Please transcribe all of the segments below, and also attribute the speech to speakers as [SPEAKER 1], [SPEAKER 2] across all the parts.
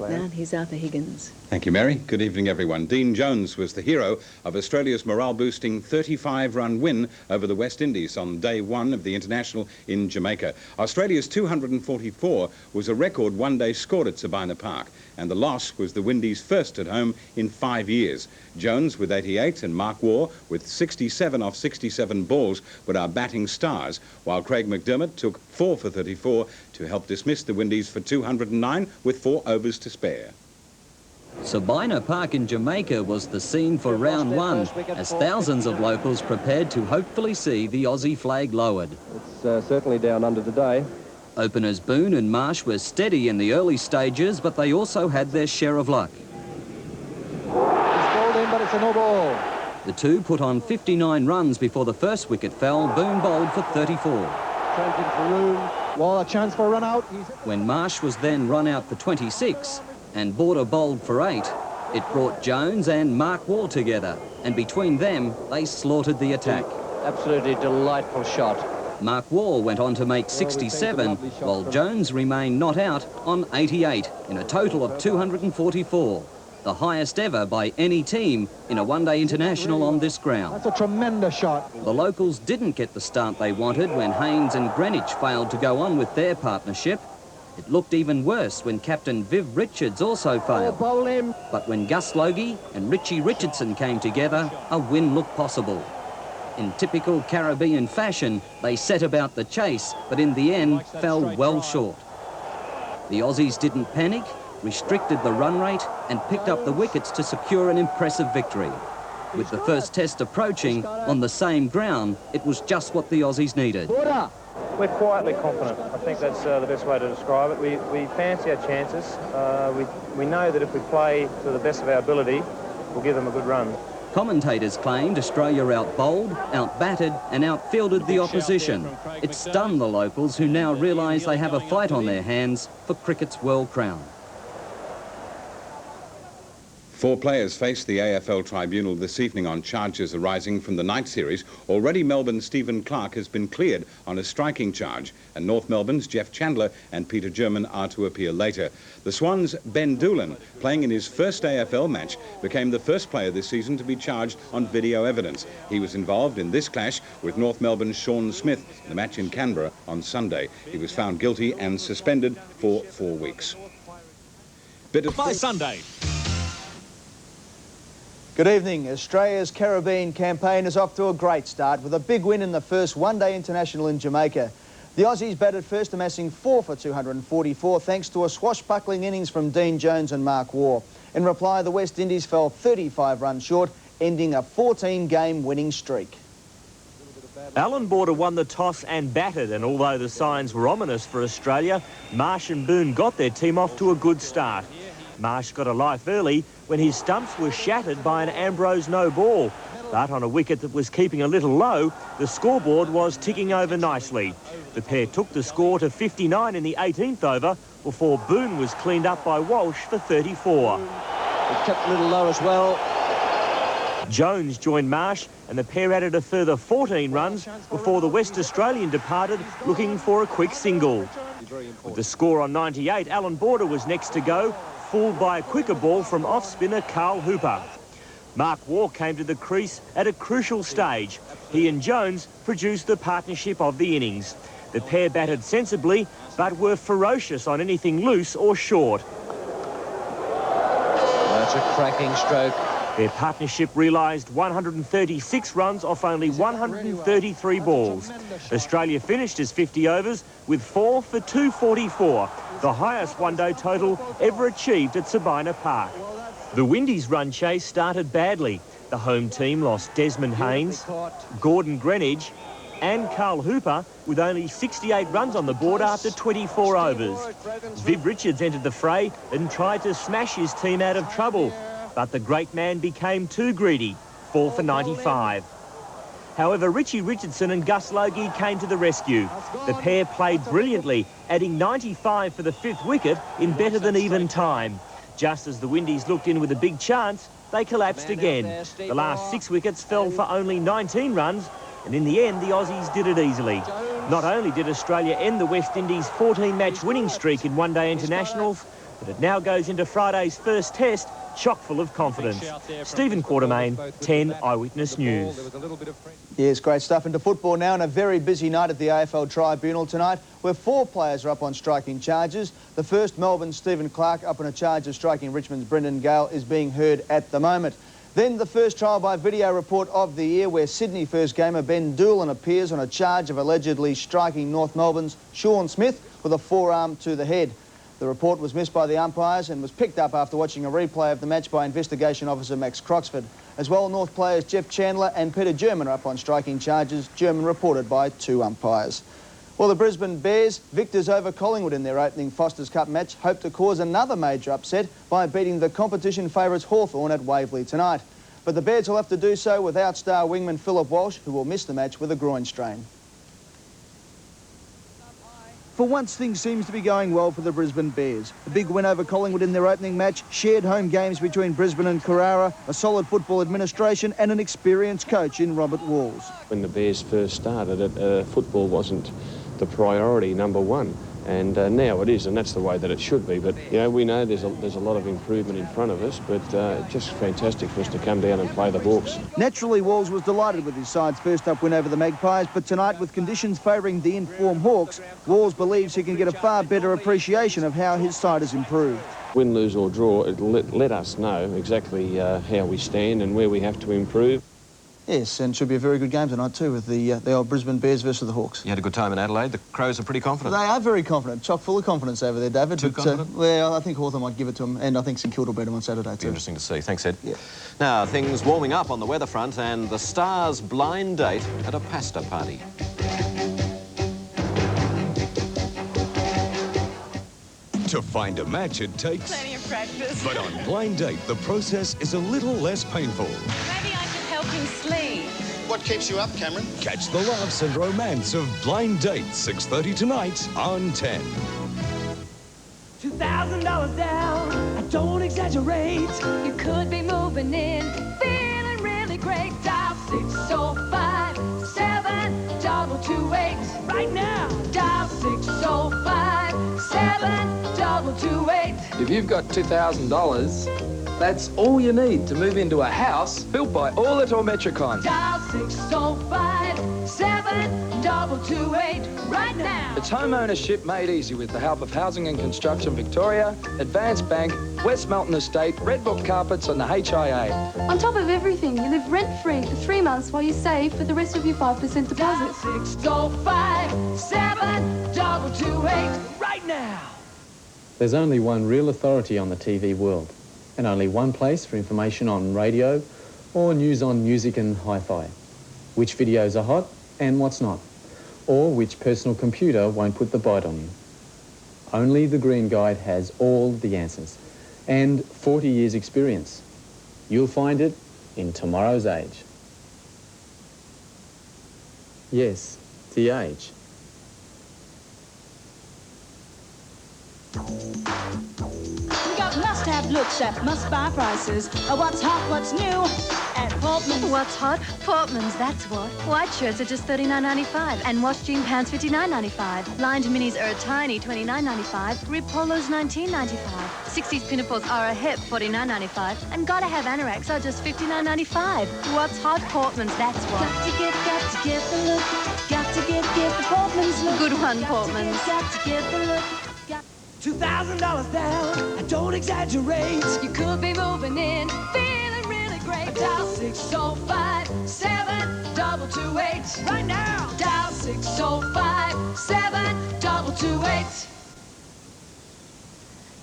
[SPEAKER 1] Now here's Arthur Higgins.
[SPEAKER 2] Thank you, Mary. Good evening, everyone. Dean Jones was the hero of Australia's morale-boosting 35-run win over the West Indies on day one of the international in Jamaica. Australia's 244 was a record one-day scored at Sabina Park, and the loss was the Windies' first at home in 5 years. Jones with 88 and Mark Waugh with 67 off 67 balls were our batting stars, while Craig McDermott took 4 for 34 to help dismiss the Windies for 209 with 4 overs to spare.
[SPEAKER 3] Sabina Park in Jamaica was the scene for round one, as thousands of locals prepared to hopefully see the Aussie flag lowered.
[SPEAKER 4] It's certainly down under today.
[SPEAKER 3] Openers Boone and Marsh were steady in the early stages, but they also had their share of luck.
[SPEAKER 4] It's bowled in, but it's a no ball.
[SPEAKER 3] The two put on 59 runs before the first wicket fell. Boone bowled for 34.
[SPEAKER 4] Changing for room. Well, a chance for a run out.
[SPEAKER 3] When Marsh was then run out for 26 and Border bowled for 8, it brought Jones and Mark Waugh together, and between them they slaughtered the attack.
[SPEAKER 4] Absolutely delightful shot.
[SPEAKER 3] Mark Waugh went on to make 67, while Jones remained not out on 88 in a total of 244, the highest ever by any team in a one-day international on this ground.
[SPEAKER 4] That's a tremendous shot.
[SPEAKER 3] The locals didn't get the start they wanted when Haynes and Greenwich failed to go on with their partnership. It looked even worse when captain Viv Richards also failed.
[SPEAKER 4] Bowl him.
[SPEAKER 3] But when Gus Logie and Richie Richardson came together, a win looked possible. In typical Caribbean fashion, they set about the chase, but in the end fell well short. The Aussies didn't panic, restricted the run rate and picked up the wickets to secure an impressive victory. With the first test approaching on the same ground, it was just what the Aussies needed.
[SPEAKER 5] We're quietly confident. I think that's the best way to describe it. We fancy our chances. We know that if we play to the best of our ability, we'll give them a good run.
[SPEAKER 3] Commentators claimed Australia out-bowled, out-batted and out-fielded the opposition. It stunned the locals, who now realise they have a fight on their hands for cricket's world crown.
[SPEAKER 2] 4 players faced the AFL tribunal this evening on charges arising from the night series. Already Melbourne's Stephen Clark has been cleared on a striking charge, and North Melbourne's Jeff Chandler and Peter German are to appear later. The Swans' Ben Doolan, playing in his first AFL match, became the first player this season to be charged on video evidence. He was involved in this clash with North Melbourne's Sean Smith in the match in Canberra on Sunday. He was found guilty and suspended for 4 weeks.
[SPEAKER 6] By Sunday.
[SPEAKER 7] Good evening. Australia's Caribbean campaign is off to a great start with a big win in the first one-day international in Jamaica. The Aussies batted first, amassing 4 for 244 thanks to a swashbuckling innings from Dean Jones and Mark Waugh. In reply, the West Indies fell 35 runs short, ending a 14-game winning streak.
[SPEAKER 6] Allan Border won the toss and batted, and although the signs were ominous for Australia, Marsh and Boone got their team off to a good start. Marsh got a life early when his stumps were shattered by an Ambrose no ball. But on a wicket that was keeping a little low, the scoreboard was ticking over nicely. The pair took the score to 59 in the 18th over before Boone was cleaned up by Walsh for 34.
[SPEAKER 4] It kept a little low as well.
[SPEAKER 6] Jones joined Marsh and the pair added a further 14 runs before the West Australian departed looking for a quick single. With the score on 98, Allan Border was next to go, fooled by a quicker ball from off-spinner Carl Hooper. Mark Waugh came to the crease at a crucial stage. He and Jones produced the partnership of the innings. The pair batted sensibly, but were ferocious on anything loose or short.
[SPEAKER 4] That's a cracking stroke.
[SPEAKER 6] Their partnership realised 136 runs off only 133 balls. Australia finished as 50 overs with 4 for 244, the highest one-day total ever achieved at Sabina Park. The Windies' run chase started badly. The home team lost Desmond Haynes, Gordon Greenwich and Carl Hooper with only 68 runs on the board after 24 overs. Viv Richards entered the fray and tried to smash his team out of trouble, but the great man became too greedy, 4 for 95. However, Richie Richardson and Gus Logie came to the rescue. The pair played brilliantly, adding 95 for the 5th wicket in better than even time. Just as the Windies looked in with a big chance, they collapsed again. The last 6 wickets fell for only 19 runs, and in the end, the Aussies did it easily. Not only did Australia end the West Indies' 14-match winning streak in one-day internationals, but it now goes into Friday's first test chock full of confidence. Stephen Quartermain, 10 Eyewitness News.
[SPEAKER 7] Yes, great stuff. Into football now, and a very busy night at the AFL Tribunal tonight, where 4 players are up on striking charges. The first, Melbourne's Stephen Clark, up on a charge of striking Richmond's Brendan Gale, is being heard at the moment. Then the first trial by video report of the year, where Sydney first gamer Ben Doolan appears on a charge of allegedly striking North Melbourne's Sean Smith with a forearm to the head. The report was missed by the umpires and was picked up after watching a replay of the match by investigation officer Max Croxford. As well, North players Jeff Chandler and Peter German are up on striking charges, German reported by 2 umpires. Well, the Brisbane Bears, victors over Collingwood in their opening Foster's Cup match, hope to cause another major upset by beating the competition favourites Hawthorn at Waverley tonight. But the Bears will have to do so without star wingman Philip Walsh, who will miss the match with a groin strain. For once, things seems to be going well for the Brisbane Bears. A big win over Collingwood in their opening match, shared home games between Brisbane and Carrara, a solid football administration and an experienced coach in Robert Walls.
[SPEAKER 1] When the Bears first started, football wasn't the priority number one, and now it is, and that's the way that it should be. But you know, we know there's a lot of improvement in front of us, but just fantastic for us to come down and play the Hawks.
[SPEAKER 7] Naturally, Walls was delighted with his side's first up win over the Magpies, but tonight, with conditions favouring the in-form Hawks, Walls believes he can get a far better appreciation of how his side has improved.
[SPEAKER 1] Win, lose or draw, it'll let us know exactly how we stand and where we have to improve.
[SPEAKER 7] Yes, and it should be a very good game tonight too, with the old Brisbane Bears versus the Hawks.
[SPEAKER 8] You had a good time in Adelaide. The Crows are pretty confident.
[SPEAKER 7] They are very confident, chock full of confidence over there, David.
[SPEAKER 8] Too confident?
[SPEAKER 7] Well, I think Hawthorn might give it to them, and I think St Kilda will beat them on Saturday too.
[SPEAKER 8] Interesting to see. Thanks, Ed.
[SPEAKER 7] Yeah.
[SPEAKER 8] Now, things warming up on the weather front, and the Stars' blind date at a pasta party.
[SPEAKER 9] To find a match, it takes
[SPEAKER 10] plenty of practice.
[SPEAKER 9] But on Blind Date, the process is a little less painful.
[SPEAKER 10] Maybe I can help him sleep.
[SPEAKER 11] What keeps you up, Cameron?
[SPEAKER 9] Catch the laughs and romance of Blind Date, 6:30 tonight on 10.
[SPEAKER 12] $2,000 down, I don't exaggerate.
[SPEAKER 10] You could be moving in, feeling really great. Dial 605-72228.
[SPEAKER 12] Right now.
[SPEAKER 10] Dial 605-72228.
[SPEAKER 13] If you've got $2,000, that's all you need to move into a house built by Orlator Metricon.
[SPEAKER 10] Dial 605-72228 right now.
[SPEAKER 13] It's home ownership made easy with the help of Housing and Construction Victoria, Advanced Bank, West Melton Estate, Red Book Carpets and the HIA.
[SPEAKER 14] On top of everything, you live rent-free for 3 months while you save for the rest of your 5% deposit.
[SPEAKER 10] 605-72228
[SPEAKER 12] right now.
[SPEAKER 15] There's only one real authority on the TV world, and only one place for information on radio or news on music and hi-fi. Which videos are hot and what's not, or which personal computer won't put the bite on you. Only the Green Guide has all the answers, and 40 years experience. You'll find it in Tomorrow's Age. Yes, The Age.
[SPEAKER 16] We got must-have looks at must-buy prices. What's hot, what's new at Portman's.
[SPEAKER 14] What's hot? Portman's, that's what. White shirts are just $39.95 and wash jean pants $59.95. Lined minis are a tiny $29.95. Rib polos $19.95. 60s pinafores are a hip $49.95. And gotta have anoraks are just $59.95. What's hot? Portman's, that's what.
[SPEAKER 16] Got to get the look. Got to get the Portman's look.
[SPEAKER 14] Good one, Portman's.
[SPEAKER 16] Got to get the look.
[SPEAKER 12] $2,000 down, I don't exaggerate.
[SPEAKER 10] You could be moving in, feeling really great. Dial 605-72228 right now. Dial 605-72228.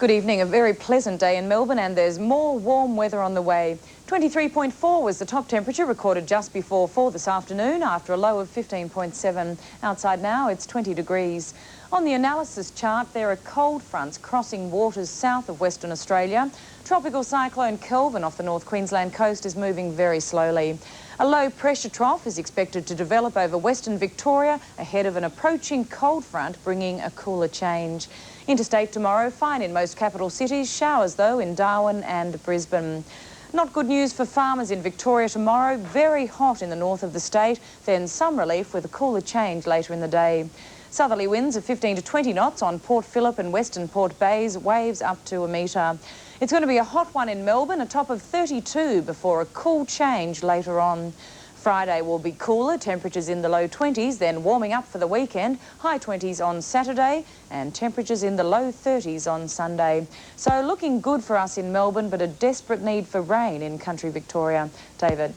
[SPEAKER 17] Good evening. A very pleasant day in Melbourne, and there's more warm weather on the way. 23.4 was the top temperature recorded just before 4 this afternoon after a low of 15.7. Outside now it's 20 degrees. On the analysis chart, there are cold fronts crossing waters south of Western Australia. Tropical cyclone Kelvin off the North Queensland coast is moving very slowly. A low pressure trough is expected to develop over Western Victoria ahead of an approaching cold front bringing a cooler change. Interstate tomorrow, fine in most capital cities. Showers, though, in Darwin and Brisbane. Not good news for farmers in Victoria tomorrow. Very hot in the north of the state, then some relief with a cooler change later in the day. Southerly winds of 15 to 20 knots on Port Phillip and Western Port Bays, waves up to 1 metre. It's going to be a hot one in Melbourne, a top of 32 before a cool change later on. Friday will be cooler, temperatures in the low 20s, then warming up for the weekend, high 20s on Saturday and temperatures in the low 30s on Sunday. So looking good for us in Melbourne, but a desperate need for rain in country Victoria. David.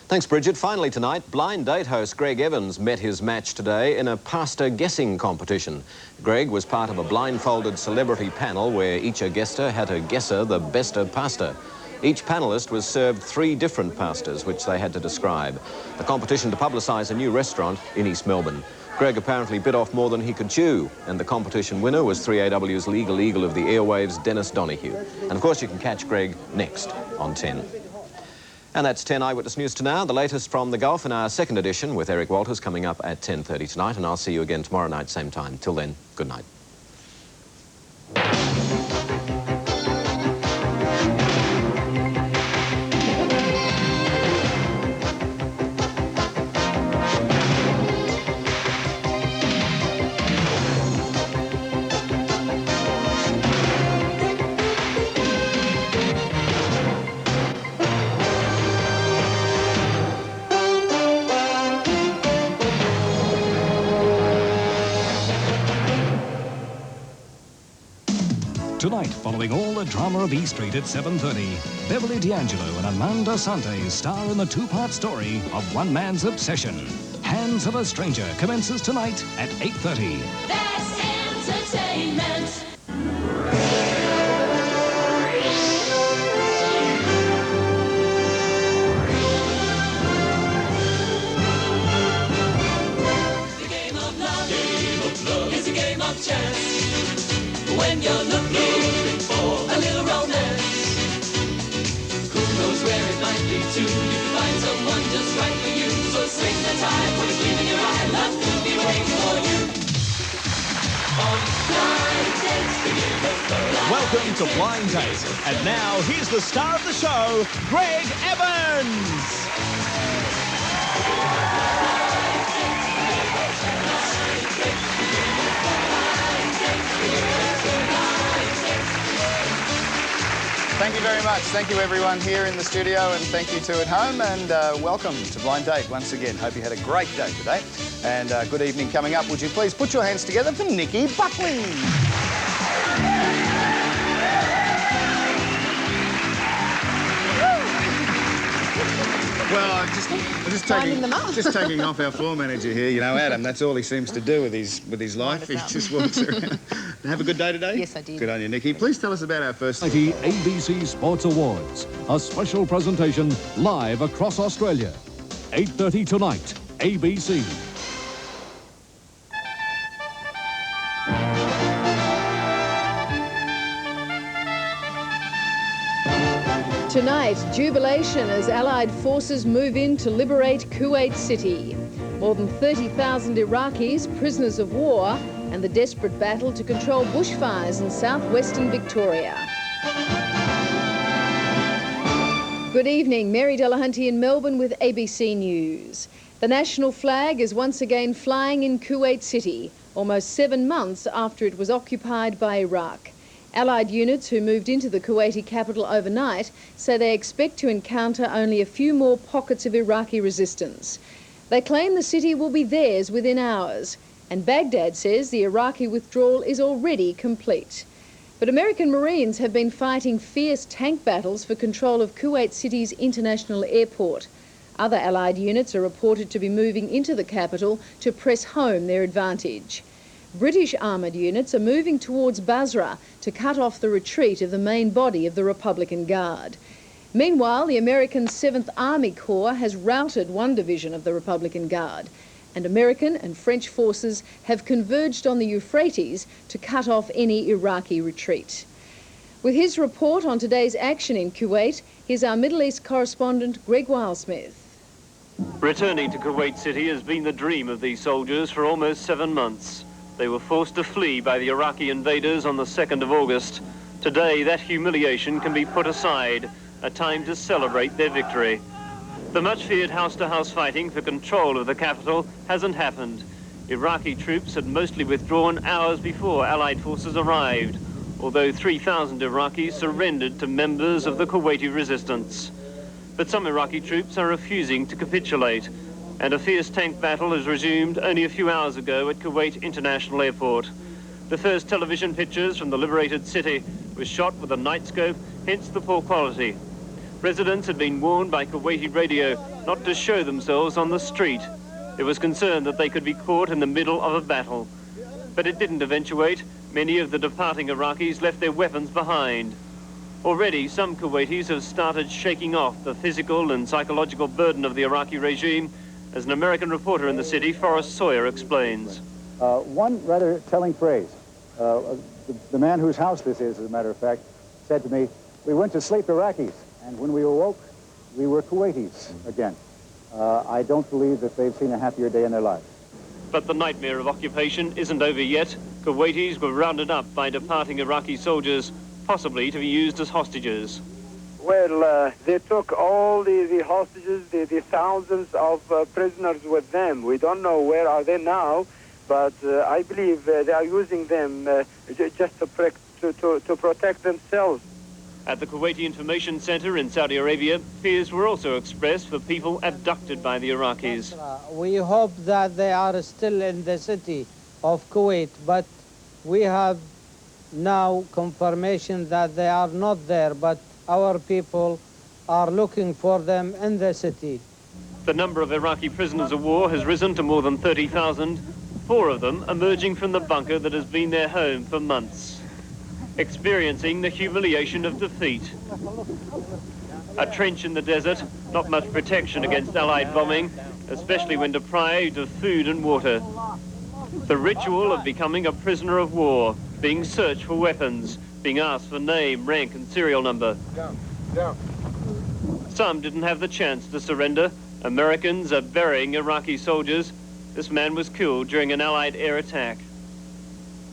[SPEAKER 8] Thanks, Bridget. Finally tonight, Blind Date host Greg Evans met his match today in a pasta guessing competition. Greg was part of a blindfolded celebrity panel where each guester had to guesser the best of pasta. Each panellist was served 3 different pastas, which they had to describe. The competition to publicise a new restaurant in East Melbourne. Greg apparently bit off more than he could chew, and the competition winner was 3AW's Legal Eagle of the airwaves, Dennis Donahue. And of course you can catch Greg next on 10. And that's 10 Eyewitness News to now. The latest from the Gulf in our second edition with Eric Walters coming up at 10:30 tonight, and I'll see you again tomorrow night, same time. Till then, good night.
[SPEAKER 9] Tonight, following all the drama of E Street at 7:30, Beverly D'Angelo and Amanda Sante star in the 2-part story of one man's obsession. Hands of a Stranger commences tonight at 8:30.
[SPEAKER 10] That's entertainment.
[SPEAKER 12] The game of love is a game of chance. When you're looking for a little romance, who knows where it might lead to? You can find someone just right for you. So swing the tide, put a gleam in your eye. Love could be waiting for you. On Blind Dates, the game of love.
[SPEAKER 11] Welcome to Blind Date. And now, here's the star of the show, Greg Evans.
[SPEAKER 18] Thank you very much. Thank you everyone here in the studio, and thank you too at home, and welcome to Blind Date once again. Hope you had a great day today, and good evening coming up. Would you please put your hands together for Nikki Buckley? Well, I'm just taking off our floor manager here. You know, Adam. That's all he seems to do with his life. He just walks around. Have a good day today.
[SPEAKER 19] Yes, I did.
[SPEAKER 18] Good on you, Nikki. Please tell us about our first
[SPEAKER 9] ABC Sports Awards, a special presentation live across Australia. 8:30 tonight, ABC.
[SPEAKER 19] Tonight, jubilation as Allied forces move in to liberate Kuwait City. More than 30,000 Iraqis, prisoners of war, and the desperate battle to control bushfires in southwestern Victoria. Good evening, Mary Delahunty in Melbourne with ABC News. The national flag is once again flying in Kuwait City, almost 7 months after it was occupied by Iraq. Allied units who moved into the Kuwaiti capital overnight say they expect to encounter only a few more pockets of Iraqi resistance. They claim the city will be theirs within hours, and Baghdad says the Iraqi withdrawal is already complete. But American Marines have been fighting fierce tank battles for control of Kuwait City's international airport. Other Allied units are reported to be moving into the capital to press home their advantage. British armoured units are moving towards Basra to cut off the retreat of the main body of the Republican Guard. Meanwhile, the American 7th Army Corps has routed one division of the Republican Guard, and American and French forces have converged on the Euphrates to cut off any Iraqi retreat. With his report on today's action in Kuwait, here's our Middle East correspondent, Greg Wilesmith.
[SPEAKER 20] Returning to Kuwait City has been the dream of these soldiers for almost 7 months. They were forced to flee by the Iraqi invaders on the 2nd of August. Today, that humiliation can be put aside, a time to celebrate their victory. The much-feared house-to-house fighting for control of the capital hasn't happened. Iraqi troops had mostly withdrawn hours before Allied forces arrived, although 3,000 Iraqis surrendered to members of the Kuwaiti resistance. But some Iraqi troops are refusing to capitulate, and a fierce tank battle has resumed only a few hours ago at Kuwait International Airport. The first television pictures from the liberated city were shot with a night scope, hence the poor quality. Residents had been warned by Kuwaiti radio not to show themselves on the street. There was concern that they could be caught in the middle of a battle. But it didn't eventuate. Many of the departing Iraqis left their weapons behind. Already, some Kuwaitis have started shaking off the physical and psychological burden of the Iraqi regime, as an American reporter in the city, Forrest Sawyer, explains.
[SPEAKER 21] One rather telling phrase. The man whose house this is, as a matter of fact, said to me, "We went to sleep Iraqis, and when we awoke, we were Kuwaitis again." I don't believe that they've seen a happier day in their lives.
[SPEAKER 20] But the nightmare of occupation isn't over yet. Kuwaitis were rounded up by departing Iraqi soldiers, possibly to be used as hostages.
[SPEAKER 22] Well, they took all the hostages, the thousands of prisoners with them. We don't know where are they now, but I believe they are using them just to protect themselves.
[SPEAKER 20] At the Kuwaiti Information Center in Saudi Arabia, fears were also expressed for people abducted by the Iraqis.
[SPEAKER 23] We hope that they are still in the city of Kuwait, but we have now confirmation that they are not there, but our people are looking for them in the city.
[SPEAKER 20] The number of Iraqi prisoners of war has risen to more than 30,000, 4 of them emerging from the bunker that has been their home for months, experiencing the humiliation of defeat. A trench in the desert, not much protection against Allied bombing, especially when deprived of food and water. The ritual of becoming a prisoner of war, being searched for weapons, being asked for name, rank and serial number. Some didn't have the chance to surrender. Americans are burying Iraqi soldiers. This man was killed during an Allied air attack.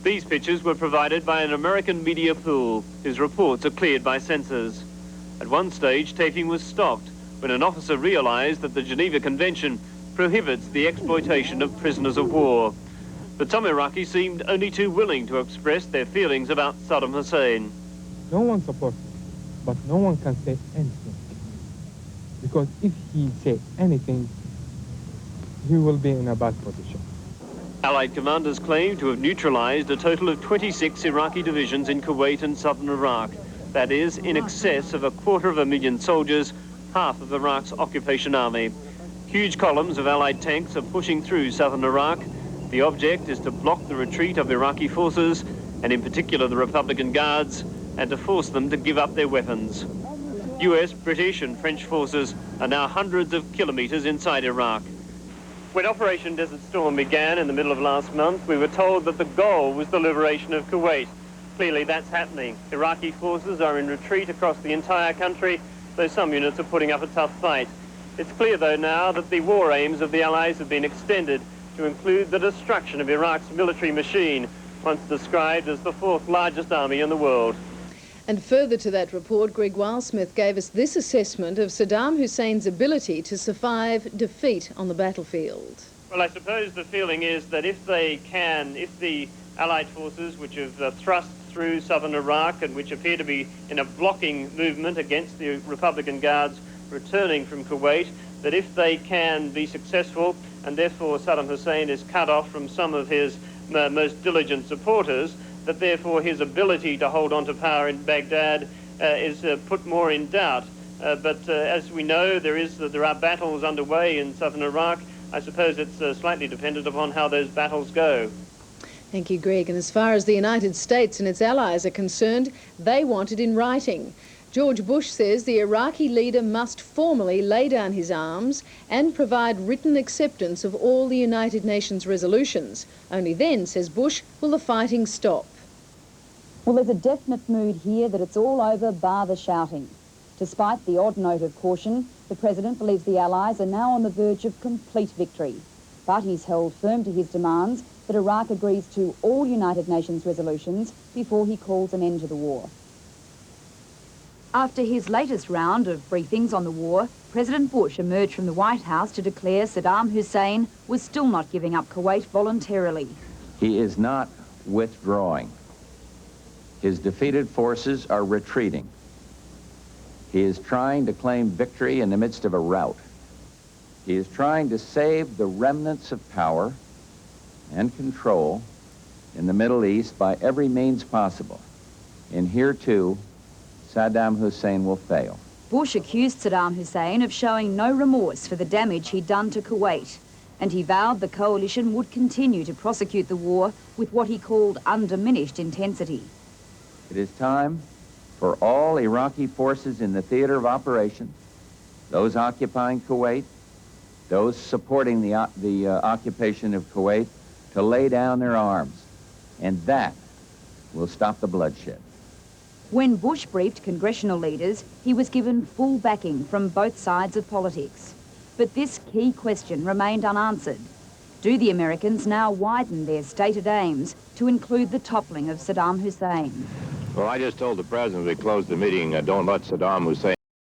[SPEAKER 20] These pictures were provided by an American media pool, whose reports are cleared by censors. At one stage, taping was stopped when an officer realized that the Geneva Convention prohibits the exploitation of prisoners of war. But some Iraqis seemed only too willing to express their feelings about Saddam Hussein.
[SPEAKER 24] No one supports him, but no one can say anything. Because if he says anything, he will be in a bad position.
[SPEAKER 20] Allied commanders claim to have neutralized a total of 26 Iraqi divisions in Kuwait and southern Iraq. That is, in excess of 250,000 soldiers, half of Iraq's occupation army. Huge columns of Allied tanks are pushing through southern Iraq. The object is to block the retreat of Iraqi forces, and in particular the Republican Guards, and to force them to give up their weapons. US, British and French forces are now hundreds of kilometers inside Iraq. When Operation Desert Storm began in the middle of last month, we were told that the goal was the liberation of Kuwait. Clearly that's happening. Iraqi forces are in retreat across the entire country, though some units are putting up a tough fight. It's clear, though, now that the war aims of the Allies have been extended to include the destruction of Iraq's military machine, once described as the 4th largest army in the world.
[SPEAKER 19] And further to that report, Greg Wilesmith gave us this assessment of Saddam Hussein's ability to survive defeat on the battlefield.
[SPEAKER 20] Well, I suppose the feeling is that if the Allied forces, which have thrust through southern Iraq and which appear to be in a blocking movement against the Republican Guards returning from Kuwait, that if they can be successful, and therefore Saddam Hussein is cut off from some of his most diligent supporters, that therefore his ability to hold on to power in Baghdad is put more in doubt. But as we know, there are battles underway in southern Iraq. I suppose it's slightly dependent upon how those battles go.
[SPEAKER 19] Thank you, Greg. And as far as the United States and its allies are concerned, they want it in writing. George Bush says the Iraqi leader must formally lay down his arms and provide written acceptance of all the United Nations resolutions. Only then, says Bush, will the fighting stop.
[SPEAKER 25] Well, there's a definite mood here that it's all over bar the shouting. Despite the odd note of caution, the President believes the Allies are now on the verge of complete victory. But he's held firm to his demands that Iraq agrees to all United Nations resolutions before he calls an end to the war. After his latest round of briefings on the war, President Bush emerged from the White House to declare Saddam Hussein was still not giving up Kuwait voluntarily.
[SPEAKER 2] He is not withdrawing. His defeated forces are retreating. He is trying to claim victory in the midst of a rout. He is trying to save the remnants of power and control in the Middle East by every means possible. And here, too, Saddam Hussein will fail.
[SPEAKER 25] Bush accused Saddam Hussein of showing no remorse for the damage he'd done to Kuwait, and he vowed the coalition would continue to prosecute the war with what he called undiminished intensity.
[SPEAKER 2] It is time for all Iraqi forces in the theater of operation, those occupying Kuwait, those supporting the occupation of Kuwait, to lay down their arms, and that will stop the bloodshed.
[SPEAKER 25] When Bush briefed congressional leaders, he was given full backing from both sides of politics. But this key question remained unanswered. Do the Americans now widen their stated aims to include the toppling of Saddam Hussein?
[SPEAKER 3] Well, I just told the president as we closed the meeting, don't let Saddam Hussein